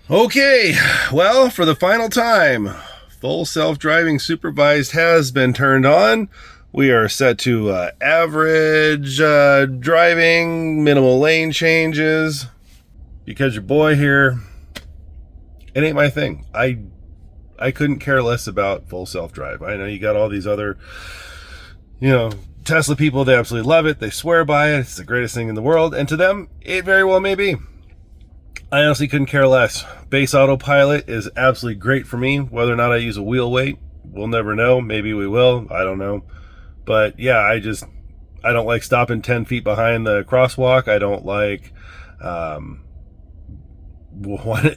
Okay, well, for the final time, full self-driving supervised has been turned on. We are set to average driving, minimal lane changes, because your boy here, it ain't my thing. I couldn't care less about full self-drive. I know you got all these other, Tesla people, they absolutely love it. They swear by it. It's the greatest thing in the world. And to them, it very well may be. I honestly couldn't care less. Base Autopilot is absolutely great for me. Whether or not I use a wheel weight, we'll never know. Maybe we will. I don't know. But yeah, I don't like stopping 10 feet behind the crosswalk. I don't like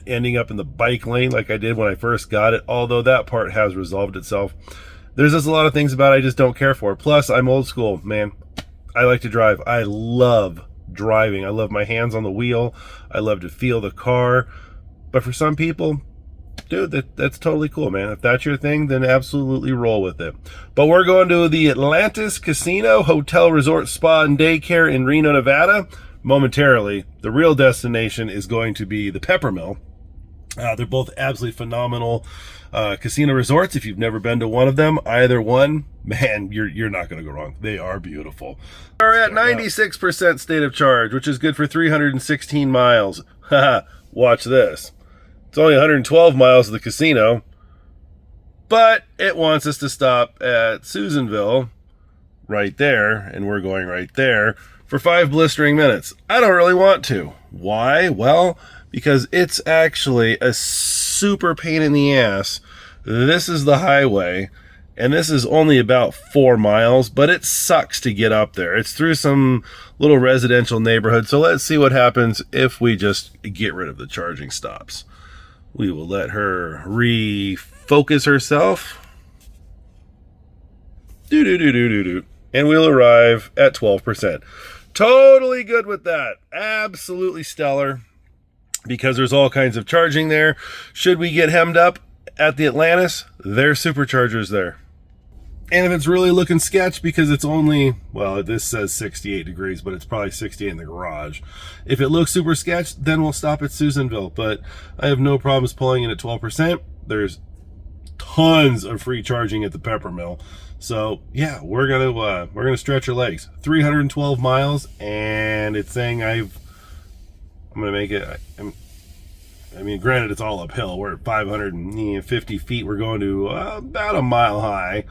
ending up in the bike lane like I did when I first got it, although that part has resolved itself. There's just a lot of things about it I just don't care for. Plus, I'm old school, man. I like to drive. I love driving. I love my hands on the wheel. I love to feel the car. But for some people, dude, that's totally cool, man. If that's your thing, then absolutely roll with it. But we're going to the Atlantis Casino, Hotel, Resort, Spa, and Daycare in Reno, Nevada. Momentarily, the real destination is going to be the Peppermill. They're both absolutely phenomenal casino resorts. If you've never been to one of them, either one, man, you're not going to go wrong. They are beautiful. We're at 96% state of charge, which is good for 316 miles. Watch this. It's only 112 miles to the casino, but it wants us to stop at Susanville right there, and we're going right there for 5 blistering minutes. I don't really want to. Why? Well, because it's actually a super pain in the ass. This is the highway, and this is only about 4 miles, but it sucks to get up there. It's through some little residential neighborhood, so let's see what happens if we just get rid of the charging stops. We will let her refocus herself. And we'll arrive at 12%. Totally good with that. Absolutely stellar. Because there's all kinds of charging there. Should we get hemmed up at the Atlantis, there's superchargers there. And if it's really looking sketch, because it's only, well, this says 68 degrees, but it's probably 68 in the garage. If it looks super sketch, then we'll stop at Susanville. But I have no problems pulling in at 12%. There's tons of free charging at the Peppermill. So yeah, we're gonna stretch our legs. 312 miles, and it's saying I'm gonna make it. I mean, granted, it's all uphill. We're at 550 feet. We're going to about a mile high,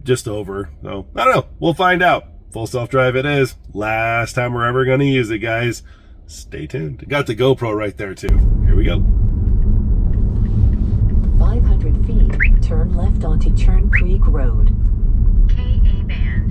just over. So I don't know. We'll find out. Full self-drive it is. Last time we're ever gonna use it, guys. Stay tuned. Got the GoPro right there too. Here we go. 500 feet. Turn left onto Churn Creek Road. KA band.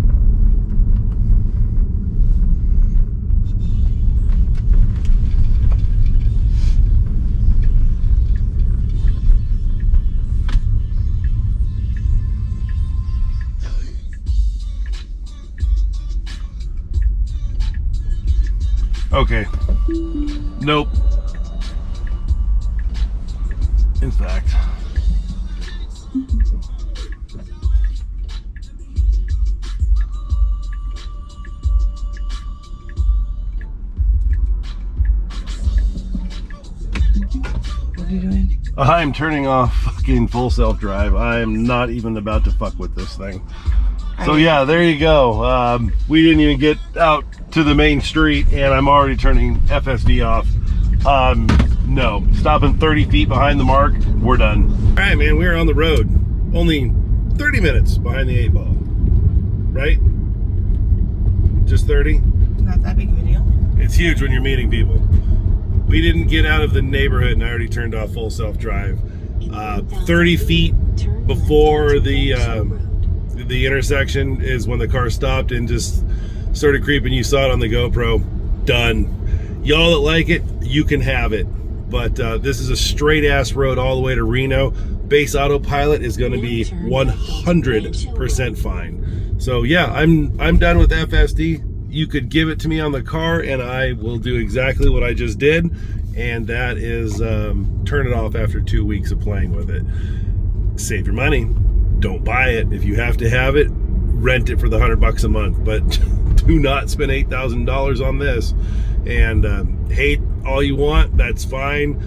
Okay. Nope. In fact. What are you doing? I'm turning off fucking full self-drive. I'm not even about to fuck with this thing. So yeah, there you go. We didn't even get out to the main street, and I'm already turning FSD off. No, stopping 30 feet behind the mark, we're done. All right, man, we're on the road. Only 30 minutes behind the 8 ball, right? Just 30? Not that big of a deal. It's huge when you're meeting people. We didn't get out of the neighborhood, and I already turned off full self-drive. 30 feet before the intersection is when the car stopped and just started creeping. You saw it on the GoPro. Done. Y'all that like it, you can have it. But this is a straight ass road all the way to Reno. Base Autopilot is going to be 100% fine. So yeah, I'm done with FSD. You could give it to me on the car and I will do exactly what I just did, and that is turn it off after 2 weeks of playing with it. Save your money. Don't buy it. If you have to have it, rent it for the $100 a month, but do not spend $8,000 on this. And hate all you want, that's fine.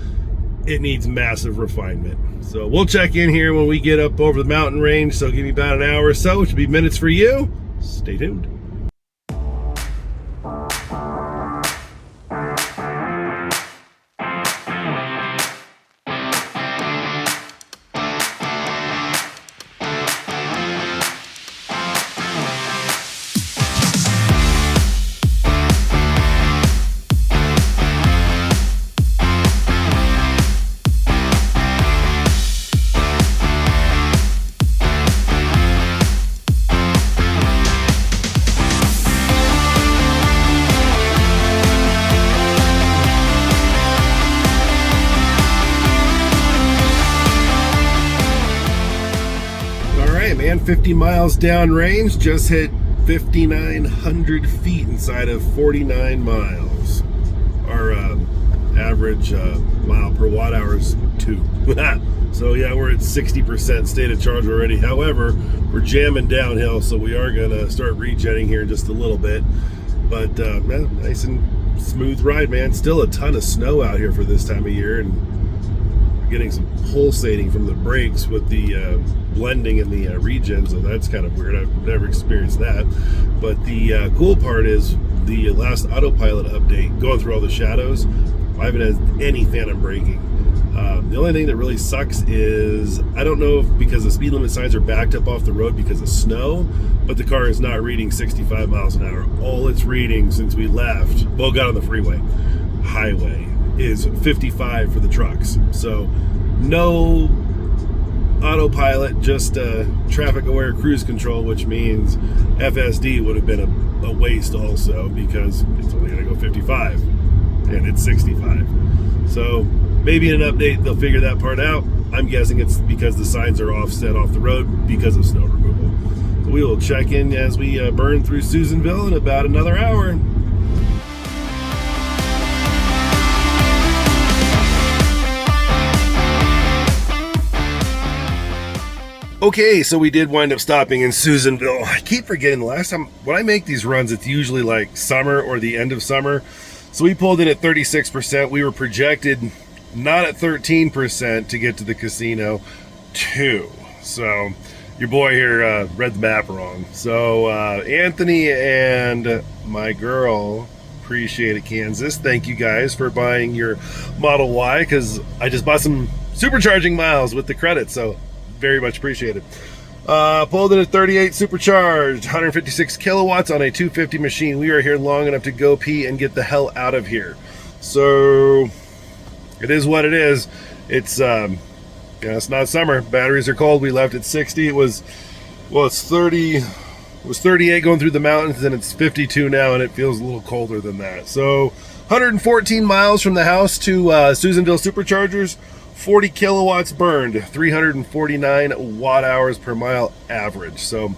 it needs massive refinement. So we'll check in here when we get up over the mountain range. So give me about an hour or so, which will be minutes for you. Stay tuned. Man, 50 miles downrange, just hit 5,900 feet inside of 49 miles. Our average mile per watt hour is 2. So yeah, we're at 60% state of charge already. However, we're jamming downhill, so we are gonna start regenning here in just a little bit. But man, nice and smooth ride, man. Still a ton of snow out here for this time of year, and getting some pulsating from the brakes with the blending in the regen, so that's kind of weird. I've never experienced that. But the cool part is the last Autopilot update, going through all the shadows, I haven't had any phantom braking. The only thing that really sucks is, I don't know if because the speed limit signs are backed up off the road because of snow, but the car is not reading 65 miles an hour. All it's reading since we left, well, got on the freeway, highway, is 55 for the trucks. So no Autopilot, just traffic aware cruise control, which means FSD would have been a waste also, because it's only going to go 55 and it's 65. So maybe in an update they'll figure that part out. I'm guessing it's because the signs are offset off the road because of snow removal. We will check in as we burn through Susanville in about another hour. Okay, so we did wind up stopping in Susanville. I keep forgetting the last time, when I make these runs, it's usually like summer or the end of summer. So we pulled in at 36%. We were projected not at 13% to get to the casino, 2. So your boy here read the map wrong. So Anthony and my girl, appreciate it, Kansas. Thank you guys for buying your Model Y, because I just bought some supercharging miles with the credit. So very much appreciated. Pulled in at 38 supercharged, 156 kilowatts on a 250 machine. We are here long enough to go pee and get the hell out of here. So it is what it is. It's it's not summer. Batteries are cold. We left at 60. It was, well, it's 30. It was 38 going through the mountains, and it's 52 now, and it feels a little colder than that. So 114 miles from the house to Susanville Superchargers. 40 kilowatts burned, 349 watt hours per mile average. So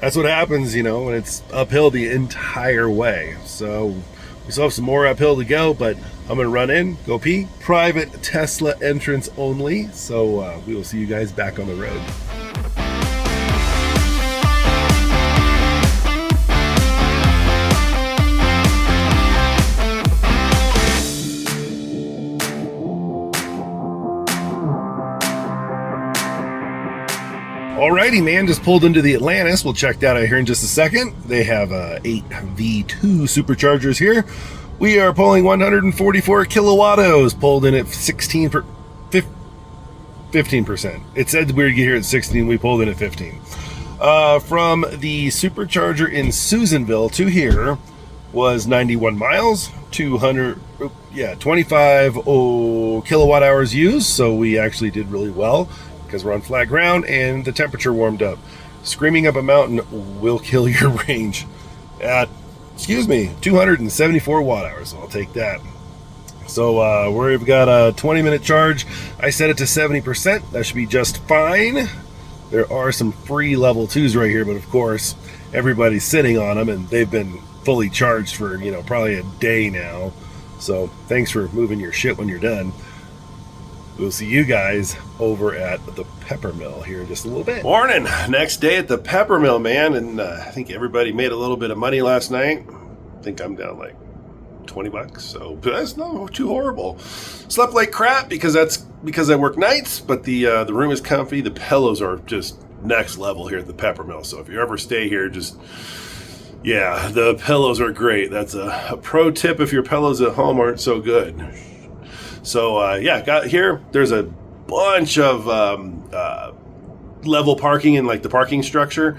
that's what happens, you know, when it's uphill the entire way. So we still have some more uphill to go, but I'm going to run in, go pee. Private Tesla entrance only. So we will see you guys back on the road. Alrighty, man, just pulled into the Atlantis. We'll check that out here in just a second. They have 8 V2 superchargers here. We are pulling 144 kilowattos, pulled in at 15%. It said we would get here at 16. We pulled in at 15. From the supercharger in Susanville to here was 91 miles, 25 kilowatt hours used. So we actually did really well, because we're on flat ground and the temperature warmed up. Screaming up a mountain will kill your range at, 274 watt hours. So I'll take that. So we've got a 20-minute charge. I set it to 70%. That should be just fine. There are some free level 2s right here, but of course, everybody's sitting on them, and they've been fully charged for, probably a day now. So thanks for moving your shit when you're done. We'll see you guys over at the Peppermill here in just a little bit. Morning. Next day at the Peppermill, man. And I think everybody made a little bit of money last night. I think I'm down like 20 bucks. So that's not too horrible. Slept like crap because I work nights, but the room is comfy. The pillows are just next level here at the Peppermill. So if you ever stay here, yeah, the pillows are great. That's a pro tip if your pillows at home aren't so good. So yeah, got here. There's a bunch of level parking in like the parking structure.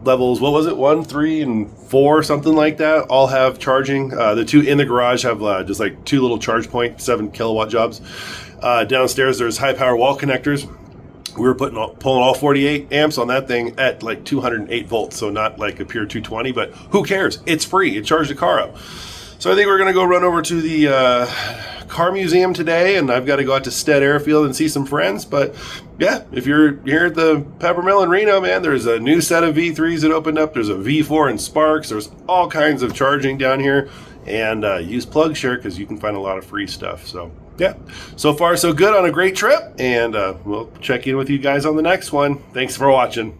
Levels, what was it, 1, 3, and 4, something like that, all have charging. The 2 in the garage have just like 2 little charge point 7 kilowatt jobs. Downstairs there's high power wall connectors. We were pulling all 48 amps on that thing at like 208 volts, so not like a pure 220, but who cares? It's free. It charged the car up. So I think we're going to go run over to the car museum today, and I've got to go out to Stead Airfield and see some friends. But yeah, if you're here at the Peppermill in Reno, man, there's a new set of V3s that opened up. There's a V4 and Sparks. There's all kinds of charging down here. And use PlugShare because you can find a lot of free stuff. So yeah, so far so good on a great trip. And we'll check in with you guys on the next one. Thanks for watching.